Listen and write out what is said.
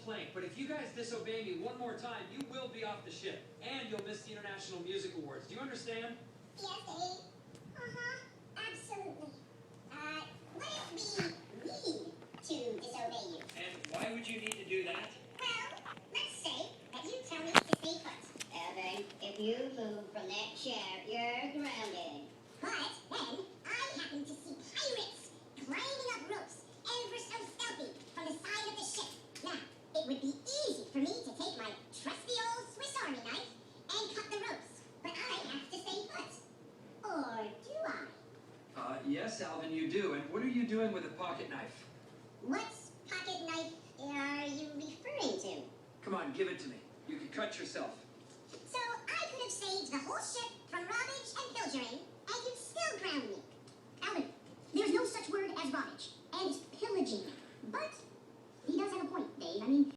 plank, but if you guys disobey me one more time, you will be off the ship, and you'll miss the International Music Awards. Do you understand? Yes, Dave. Absolutely. What if we need to disobey you? And why would you need to do that? Well, let's say that you tell me to stay put. Evan, if you move from that chair, you're grounded. But then I happen to see pirates climbing up ropes ever so stealthy from the side of the ship. Now, it would be easy for me to take my trusty old Swiss Army knife and cut the ropes. But I have to stay put. Or do I? Yes, Alvin, you do. And what are you doing with a pocket knife? What pocket knife are you referring to? Come on, give it to me. You could cut yourself. So I could have saved the whole ship from robbage and pillaging, and you'd still ground me. Alvin, there's no such word as robbage and pillaging. But he does have a point, Dave. I mean,